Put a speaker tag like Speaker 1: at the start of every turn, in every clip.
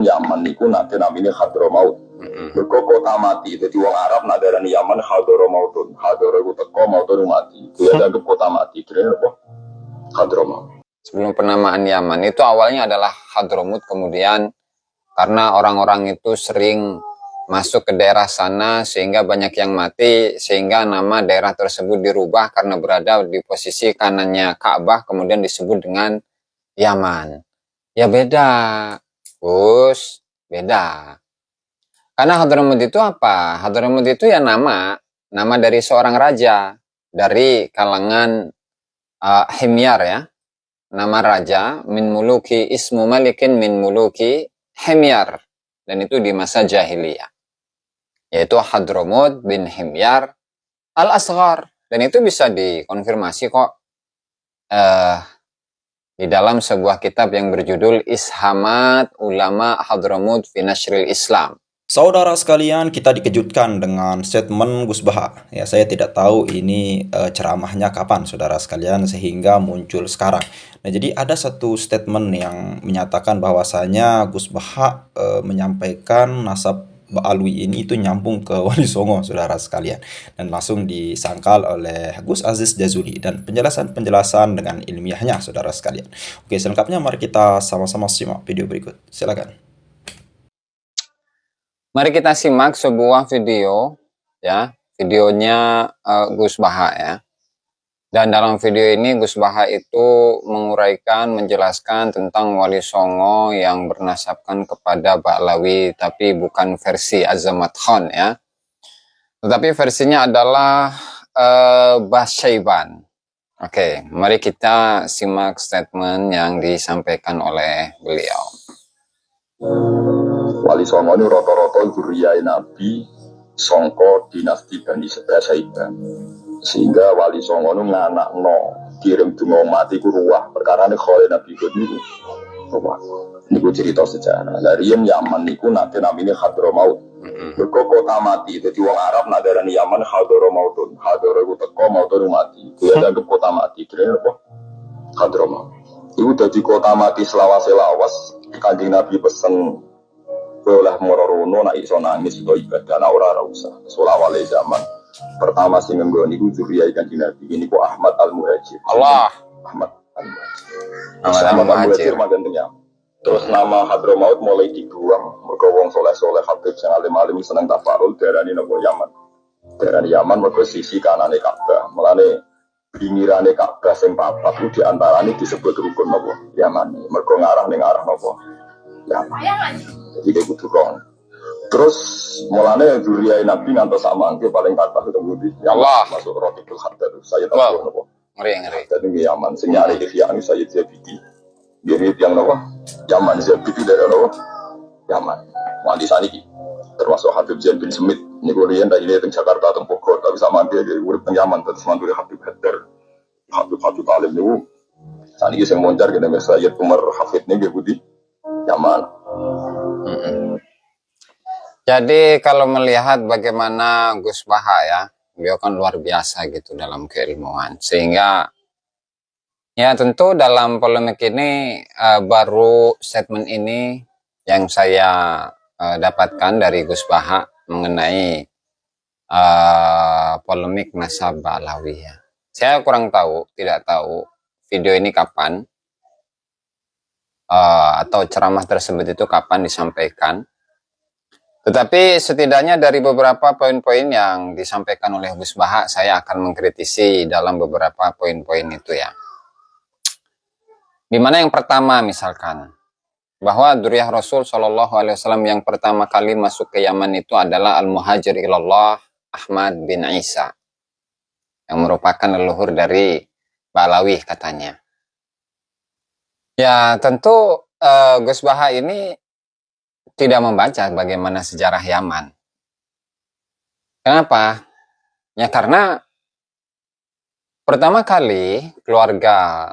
Speaker 1: Yaman niku nate namine Hadramaut. Mergo kota mati. Dadi wong Arab nak darani Yaman Hadramautun. Hadra iku teko mautun mati. Kuwi dianggap kota mati. Kira apa? Hadramaut.
Speaker 2: Sebelum penamaan Yaman itu awalnya adalah Hadramut, kemudian karena orang-orang itu sering masuk ke daerah sana sehingga banyak yang mati, sehingga nama daerah tersebut dirubah karena berada di posisi kanannya Ka'bah, kemudian disebut dengan Yaman. Ya beda, Gus, beda. Karena Hadramut itu apa? Hadramut itu ya nama dari seorang raja dari kalangan Himyar ya. Nama raja min muluki ismu malikin min muluki Himyar, dan itu di masa jahiliyah, yaitu Hadramut bin Himyar al-Asghar, dan itu bisa dikonfirmasi kok di dalam sebuah kitab yang berjudul Ishamat Ulama Hadramut fi Nashril Islam.
Speaker 3: Saudara sekalian, kita dikejutkan dengan statement Gus Baha. Ya, saya tidak tahu ini ceramahnya kapan, saudara sekalian, sehingga muncul sekarang. Nah, jadi ada satu statement yang menyatakan bahwasanya Gus Baha menyampaikan nasab Ba'alwi ini itu nyambung ke Wali Songo, saudara sekalian. Dan langsung disangkal oleh Gus Aziz Jazuli. Dan penjelasan-penjelasan dengan ilmiahnya, saudara sekalian. Oke, selengkapnya mari kita sama-sama simak video berikut. Silakan.
Speaker 2: Mari kita simak sebuah video, ya, videonya Gus Baha ya. Dan dalam video ini Gus Baha itu menguraikan, menjelaskan tentang Wali Songo yang bernasabkan kepada Ba'lawi, tapi bukan versi Azamat Khan ya. Tetapi versinya adalah Basyaiban. Oke, mari kita simak statement yang disampaikan oleh beliau.
Speaker 1: Wali Songo ini rata-rata zuriyah Nabi songko dinasti Bani Saibah. Sehingga Wali Songo ini nganakno kirim dungo mati ku ruwah. Perkara ini kholi Nabi Hud ini ruwah. Ini ku cerita sejarah. Dari Yaman ini nate namanya Hadramaut. Mergo kota mati. Jadi wong Arab nak darani Yaman Hadramautun. Hadra iku teko mautun mati. Kuwi dianggap kota mati. Kira apa? Hadramaut. Itu dadi kota mati selawas-selawas. Kanjeng Nabi pesen oleh mororono nak iso nangis atau ibadah nak ora usah. Solawale zaman pertama sing nggo niku zuriyah Kanjeng Nabi ini kok Ahmad Al-Muhajir.
Speaker 2: Allah.
Speaker 1: Ahmad Al-Muhajir.
Speaker 2: Ahmad Al-Muhajir.
Speaker 1: Terus nama Hadramaut mulai dibuang. Mergo wong soleh-soleh Habib sing alim-alim seneng tafarul darani napa Yaman. Darani Yaman mergo sisi kanane Ka'bah. Mulane pinggirane Ka'bah sing papat di antarane disebut rukun napa Yaman. Mergo ngarah ning arah napa Yaman. Jadi kayak gitu kan. Terus mulanya zuriyah Nabi ngantos sama angke paling kata ketemu di
Speaker 2: Allah
Speaker 1: masuk Rafiqul Haddad. Saya tahu nopo.
Speaker 2: Ngeri.
Speaker 1: Dan ini Yaman sing nyari Ihya ini saya Zabidi. Jadi yang nopo Yaman Zabidi dari nopo Yaman. Wali saniki termasuk Habib Zain bin Semit. Ini kuliah dari ini teng Jakarta teng Bogor tapi sama angke dari urip teng Yaman terus mandiri Habib Haddar. Habib Alim niku saniki sing moncar kene Sayyid Umar Hafid niki Budi Yaman.
Speaker 2: Jadi kalau melihat bagaimana Gus Baha ya, beliau kan luar biasa gitu dalam keilmuan. Sehingga ya tentu dalam polemik ini baru statement ini yang saya dapatkan dari Gus Baha mengenai polemik nasab Ba'lawi ya. Saya kurang tahu, tidak tahu video ini kapan atau ceramah tersebut itu kapan disampaikan. Tetapi setidaknya dari beberapa poin-poin yang disampaikan oleh Gus Baha, saya akan mengkritisi dalam beberapa poin-poin itu ya. Dimana yang pertama misalkan, bahwa dzurriyyah Rasul SAW yang pertama kali masuk ke Yaman itu adalah Al-Muhajir ilallah Ahmad bin Isa, yang merupakan leluhur dari Ba'lawi katanya. Ya tentu Gus Baha ini tidak membaca bagaimana sejarah Yaman. Kenapa? Ya karena pertama kali keluarga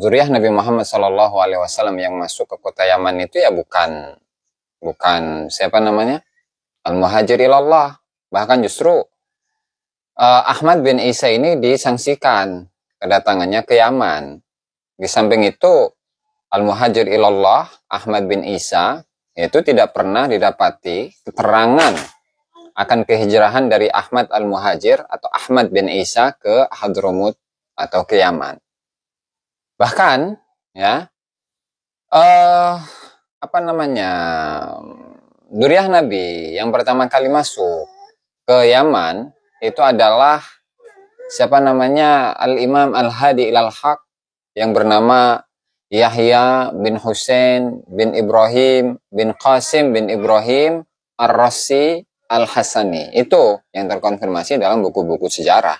Speaker 2: zuriyah Nabi Muhammad SAW yang masuk ke kota Yaman itu ya bukan siapa namanya? Al-Muhajir ilallah. Bahkan justru Ahmad bin Isa ini disangsikan kedatangannya ke Yaman. Di samping itu Al-Muhajir ilallah Ahmad bin Isa itu tidak pernah didapati keterangan akan kehijrahan dari Ahmad al-Muhajir atau Ahmad bin Isa ke Hadramut atau ke Yaman. Bahkan ya apa namanya, Duriyah Nabi yang pertama kali masuk ke Yaman itu adalah siapa namanya, Al-Imam Al-Hadi ilal Haq yang bernama Yahya bin Husain bin Ibrahim bin Qasim bin Ibrahim Ar-Rasi Al-Hasani. Itu yang terkonfirmasi dalam buku-buku sejarah.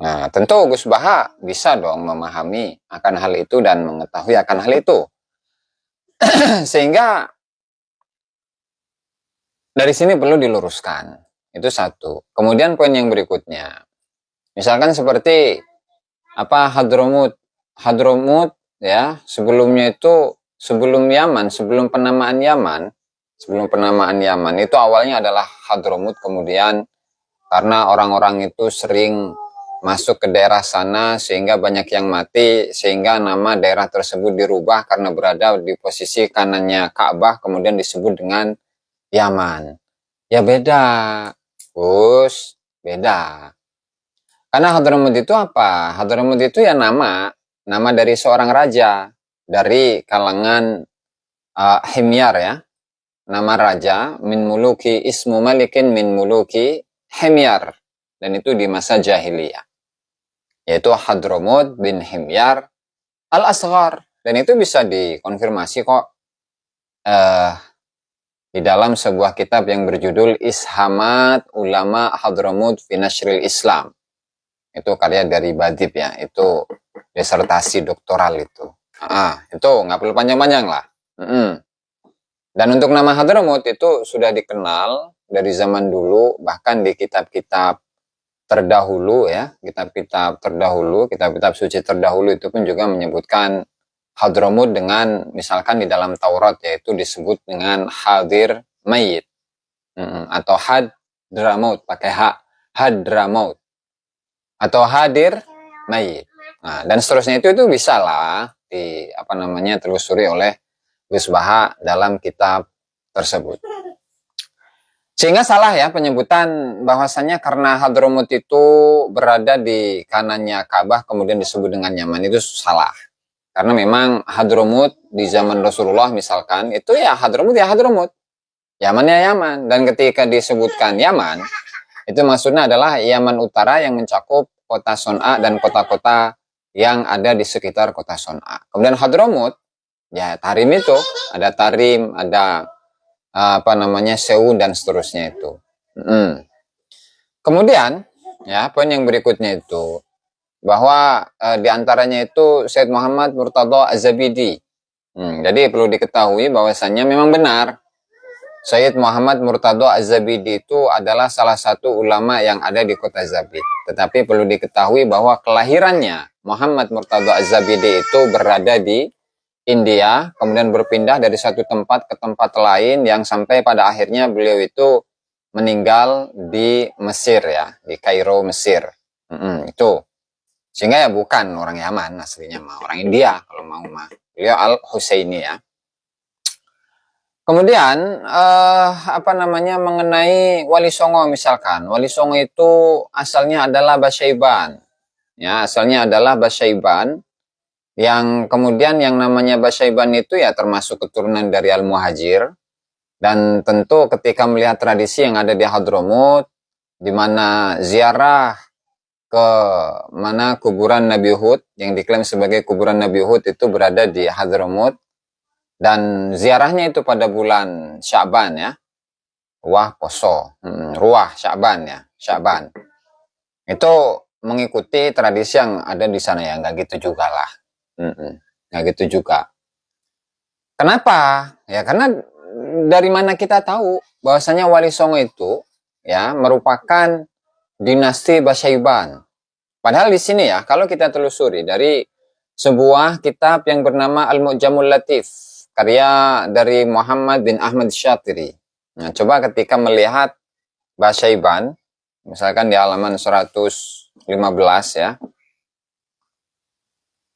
Speaker 2: Nah, tentu Gus Baha bisa dong memahami akan hal itu dan mengetahui akan hal itu. Sehingga dari sini perlu diluruskan. Itu satu. Kemudian poin yang berikutnya. Misalkan seperti Hadramut. Hadramut ya, sebelumnya itu sebelum Yaman, sebelum penamaan Yaman itu awalnya adalah Hadramut, kemudian karena orang-orang itu sering masuk ke daerah sana sehingga banyak yang mati, sehingga nama daerah tersebut dirubah karena berada di posisi kanannya Ka'bah, kemudian disebut dengan Yaman. Ya beda, Gus, beda. Karena Hadramut itu apa? Hadramut itu ya nama dari seorang raja dari kalangan Himyar ya. Nama raja min muluki ismu malikin min muluki Himyar, dan itu di masa jahiliyah. Yaitu Hadramut bin Himyar al-Asghar, dan itu bisa dikonfirmasi kok di dalam sebuah kitab yang berjudul Ishamat Ulama Hadramut fi Nashril Islam. Itu karya dari Badib ya, itu disertasi doktoral itu. Itu nggak perlu panjang-panjang lah. Dan untuk nama Hadramut itu sudah dikenal dari zaman dulu, bahkan di kitab-kitab terdahulu ya, kitab-kitab suci terdahulu itu pun juga menyebutkan Hadramut dengan misalkan di dalam Taurat yaitu disebut dengan Hadir Mayit atau Hadramut pakai Hadramaut atau Hadir Mayit. Nah, dan seterusnya itu bisa lah telusuri oleh Gus Baha dalam kitab tersebut. Sehingga salah ya penyebutan bahwasannya karena Hadramut itu berada di kanannya Ka'bah kemudian disebut dengan Yaman, itu salah. Karena memang Hadramut di zaman Rasulullah misalkan itu ya Hadramut, Yaman ya Yaman. Dan ketika disebutkan Yaman, itu maksudnya adalah Yaman Utara yang mencakup kota Son'a dan kota-kota yang ada di sekitar kota Son'a. Kemudian Hadramut, ya Tarim itu, ada Tarim, ada Seun dan seterusnya itu. Kemudian, ya poin yang berikutnya itu, bahwa diantaranya itu Syed Muhammad Murtadha Az-Zabidi. Jadi perlu diketahui bahwasannya memang benar Syed Muhammad Murtadha Az-Zabidi itu adalah salah satu ulama yang ada di kota Zabid. Tetapi perlu diketahui bahwa kelahirannya Muhammad Murtadha Az-Zabidi itu berada di India, kemudian berpindah dari satu tempat ke tempat lain yang sampai pada akhirnya beliau itu meninggal di Mesir ya, di Kairo, Mesir. Itu. Sehingga ya bukan orang Yaman aslinya mah, orang India kalau mau mah. Beliau Al-Husaini ya. Kemudian mengenai Wali Songo misalkan. Wali Songo itu asalnya adalah Basyaiban. Ya, asalnya adalah Basyaiban. Yang kemudian yang namanya Basyaiban itu ya termasuk keturunan dari Al-Muhajir. Dan tentu ketika melihat tradisi yang ada di Hadramut, di mana ziarah ke mana kuburan Nabi Hud yang diklaim sebagai kuburan Nabi Hud itu berada di Hadramut, dan ziarahnya itu pada bulan Sya'ban ya, Ruah Sya'ban ya, Sya'ban itu mengikuti tradisi yang ada di sana ya, nggak gitu juga lah, nggak gitu juga. Kenapa? Ya karena dari mana kita tahu bahwasanya Wali Songo itu ya merupakan dinasti Basyaiban. Padahal di sini ya, kalau kita telusuri dari sebuah kitab yang bernama Al-Mu'jamul Latif, karya dari Muhammad bin Ahmad Syatiri. Nah, coba ketika melihat Basyaiban, misalkan di halaman 115 ya.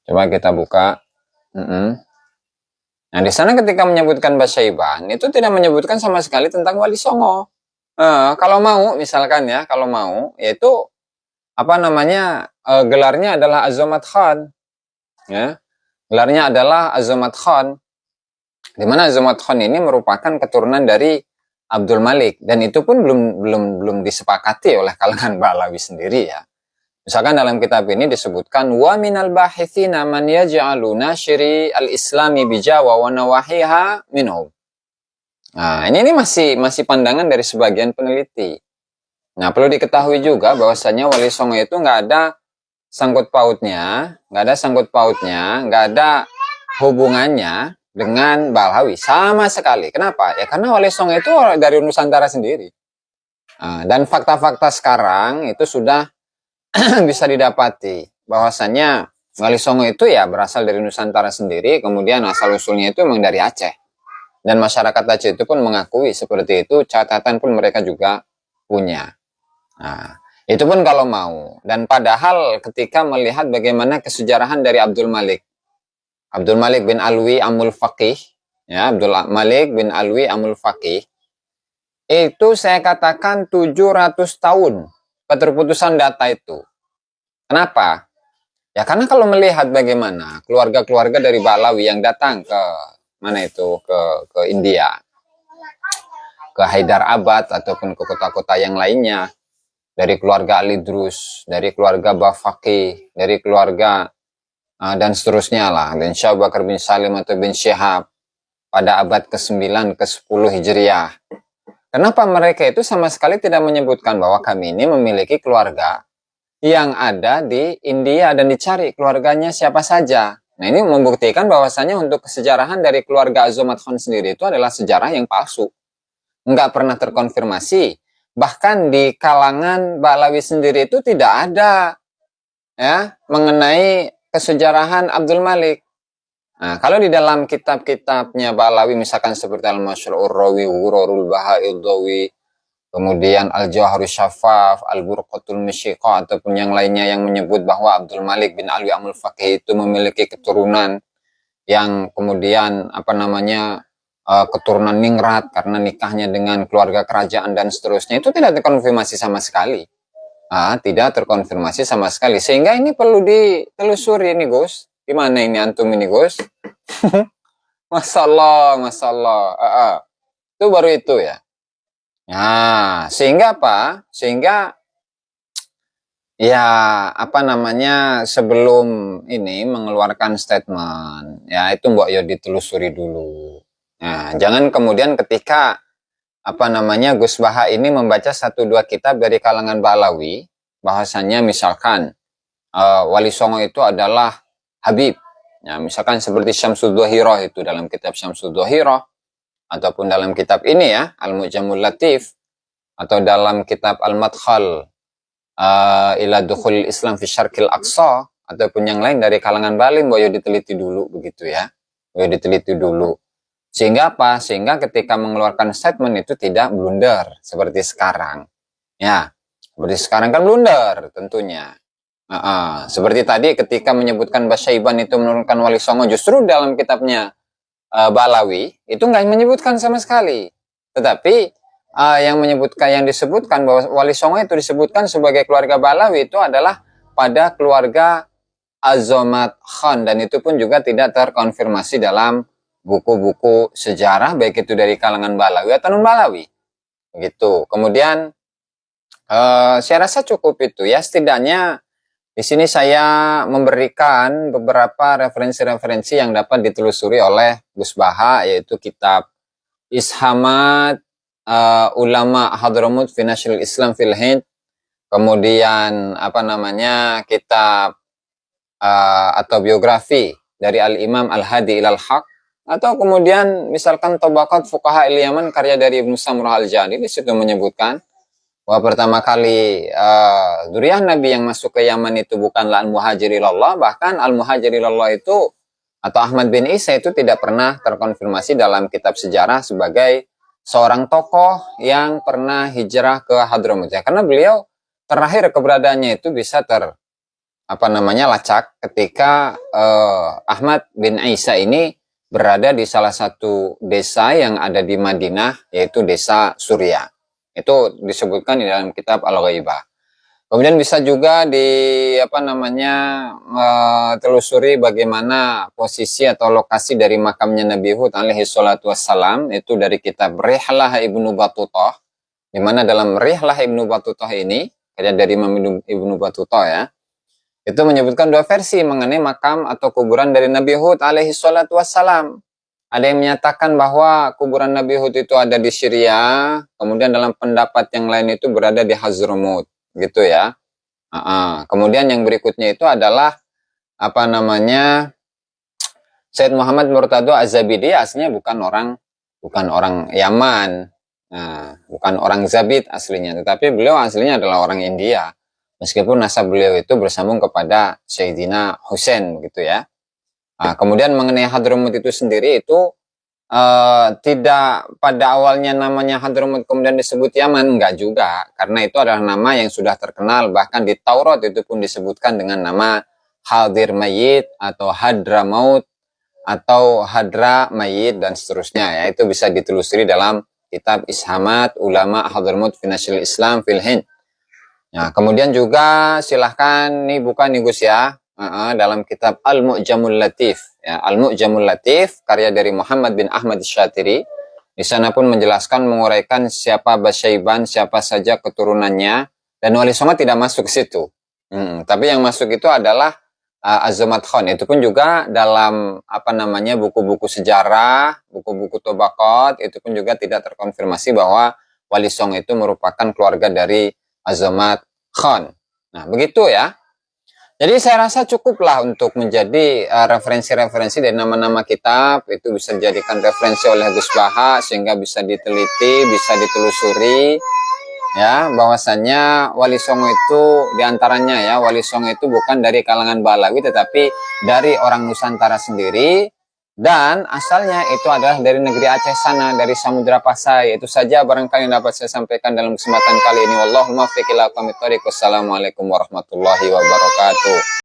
Speaker 2: Coba kita buka. Nah, di sana ketika menyebutkan Basyaiban itu tidak menyebutkan sama sekali tentang Wali Songo. Kalau mau misalkan ya, kalau mau yaitu apa namanya gelarnya adalah Azamat Khan, ya. Gelarnya adalah Azamat Khan, di mana Azamat Khan ini merupakan keturunan dari Abdul Malik, dan itu pun belum disepakati oleh kalangan Balawi sendiri ya. Misalkan dalam kitab ini disebutkan wa minal bahithina man yaj'alu nashri al-islami bi Jawa wa nawahiha minhum. Nah, ini masih pandangan dari sebagian peneliti. Nah, perlu diketahui juga bahwasanya Wali Songo itu nggak ada sangkut pautnya, nggak ada hubungannya dengan Balawi sama sekali. Kenapa? Ya karena Wali Songo itu dari Nusantara sendiri. Nah, dan fakta-fakta sekarang itu sudah bisa didapati bahwasannya Wali Songo itu ya berasal dari Nusantara sendiri, kemudian asal usulnya itu memang dari Aceh. Dan masyarakat Aceh itu pun mengakui seperti itu, catatan pun mereka juga punya. Nah, itu pun kalau mau. Dan padahal ketika melihat bagaimana kesejarahan dari Abdul Malik bin Alwi Amul Faqih, ya, Abdul Malik bin Alwi Amul Faqih, itu saya katakan 700 tahun keterputusan data itu. Kenapa? Ya karena kalau melihat bagaimana keluarga-keluarga dari Balawi yang datang ke mana itu ke India, ke Hyderabad ataupun ke kota-kota yang lainnya, dari keluarga Ali Drus, dari keluarga Bafaki, dari keluarga dan seterusnya lah, bin Syah Bakar bin Salim atau bin Syihab pada abad ke-9 ke-10 Hijriah. Kenapa mereka itu sama sekali tidak menyebutkan bahwa kami ini memiliki keluarga yang ada di India dan dicari keluarganya siapa saja. Nah, ini membuktikan bahwasannya untuk kesejarahan dari keluarga Azamat Khan sendiri itu adalah sejarah yang palsu. Nggak pernah terkonfirmasi. Bahkan di kalangan Balawi sendiri itu tidak ada ya mengenai kesejarahan Abdul Malik. Nah, kalau di dalam kitab-kitabnya Balawi misalkan seperti Al-Masyru'ur Rawi, Ghurarul Baha'il Dawi, kemudian Al-Jawharus Syafaf, Al-Burqatul Misyiqah ataupun yang lainnya yang menyebut bahwa Abdul Malik bin Alwi Amul Faqih itu memiliki keturunan yang kemudian keturunan ningrat karena nikahnya dengan keluarga kerajaan dan seterusnya, itu tidak terkonfirmasi sama sekali. Tidak terkonfirmasi sama sekali. Sehingga ini perlu ditelusuri nih Gus. Gimana ini antum ini Gus? Masya Allah. Itu baru itu ya. Nah, sehingga apa? Sehingga ya sebelum ini mengeluarkan statement, ya itu Mbok yo ditelusuri dulu. Nah, jangan kemudian ketika Gus Baha ini membaca 1-2 kitab dari kalangan Balawi, bahasanya misalkan Wali Songo itu adalah Habib. Ya, misalkan seperti Syamsud Dhahirah itu dalam kitab Syamsud Dhahirah, ataupun dalam kitab ini ya, Al-Mu'jamul Latif, atau dalam kitab Al-Madkhal ila Dukhul Islam fi Syarqil Aqsa, ataupun yang lain dari kalangan Bali, boyo diteliti dulu begitu ya. Boyo diteliti dulu. Sehingga apa? Sehingga ketika mengeluarkan statement itu tidak blunder seperti sekarang. Ya, seperti sekarang kan blunder tentunya. Seperti tadi ketika menyebutkan Basyaiban itu menurunkan Wali Songo, justru dalam kitabnya Balawi itu nggak menyebutkan sama sekali. Tetapi yang disebutkan bahwa Wali Songo itu disebutkan sebagai keluarga Balawi itu adalah pada keluarga Azamat Khan, dan itu pun juga tidak terkonfirmasi dalam buku-buku sejarah baik itu dari kalangan Balawi atau non Balawi. Begitu. Kemudian saya rasa cukup itu ya, setidaknya di sini saya memberikan beberapa referensi-referensi yang dapat ditelusuri oleh Gus Baha, yaitu kitab Ishamat Ulama Hadramut fi Nashril Islam fil Hind, kemudian kitab atau biografi dari Al-Imam Al-Hadi Ilal Haq, atau kemudian misalkan Tabaqat Fuqaha Al-Yaman karya dari Ibnu Samurah Al-Jadi. Di situ menyebutkan bahwa pertama kali dzurriyyah Nabi yang masuk ke Yaman itu bukanlah Al-Muhajirilallah, bahkan Al-Muhajirilallah itu atau Ahmad bin Isa itu tidak pernah terkonfirmasi dalam kitab sejarah sebagai seorang tokoh yang pernah hijrah ke Hadramut ya, karena beliau terakhir keberadaannya itu bisa lacak ketika Ahmad bin Isa ini berada di salah satu desa yang ada di Madinah, yaitu desa Surya. Itu disebutkan di dalam kitab Al-Ghaibah. Kemudian bisa juga telusuri bagaimana posisi atau lokasi dari makamnya Nabi Hud alaihi salatu wassalam, itu dari kitab Rihlah Ibnu Battutah, di mana dalam Rihlah Ibnu Battutah ini, dari Imam Ibnu Battutah ya, itu menyebutkan dua versi mengenai makam atau kuburan dari Nabi Hud alaihi salatu wassalam. Ada yang menyatakan bahwa kuburan Nabi Hud itu ada di Syria, kemudian dalam pendapat yang lain itu berada di Hadramut, gitu ya. Kemudian yang berikutnya itu adalah Said Muhammad Murtado Az-Zabidi, aslinya bukan orang Yaman, bukan orang Zabid aslinya, tetapi beliau aslinya adalah orang India. Meskipun nasab beliau itu bersambung kepada Sayyidina Husain, gitu ya. Kemudian mengenai Hadramut itu sendiri itu tidak pada awalnya namanya Hadramut kemudian disebut Yaman, enggak juga, karena itu adalah nama yang sudah terkenal, bahkan di Taurat itu pun disebutkan dengan nama Hadir Mayyit atau Hadramaut atau Hadra Mayyit dan seterusnya ya. Itu bisa ditelusuri dalam kitab Ishamat Ulama Hadramut fi Nashril Islam fil Hind. Nah, kemudian juga silahkan nih buka nih Gus ya, dalam kitab Al-Mu'jamul Latif ya, Al-Mu'jamul Latif karya dari Muhammad bin Ahmad Syatiri. Di sana pun menjelaskan, menguraikan siapa Basyaiban, siapa saja keturunannya, dan Wali Songo tidak masuk ke situ. Tapi yang masuk itu adalah Azamat Khan. Itu pun juga dalam buku-buku sejarah, buku-buku Tobaqat, itu pun juga tidak terkonfirmasi bahwa Wali Songo itu merupakan keluarga dari Azamat Khan. Nah, begitu ya. Jadi saya rasa cukuplah untuk menjadi referensi-referensi dari nama-nama kitab, itu bisa dijadikan referensi oleh Gus Baha sehingga bisa diteliti, bisa ditelusuri ya, bahwasannya Wali Songo itu diantaranya ya, Wali Songo itu bukan dari kalangan Balawi tetapi dari orang Nusantara sendiri. Dan asalnya itu adalah dari negeri Aceh sana, dari Samudra Pasai. Itu saja barangkali yang dapat saya sampaikan dalam kesempatan kali ini. Wallahul muwaffiq ila aqwamit thoriq. Wassalamualaikum warahmatullahi wabarakatuh.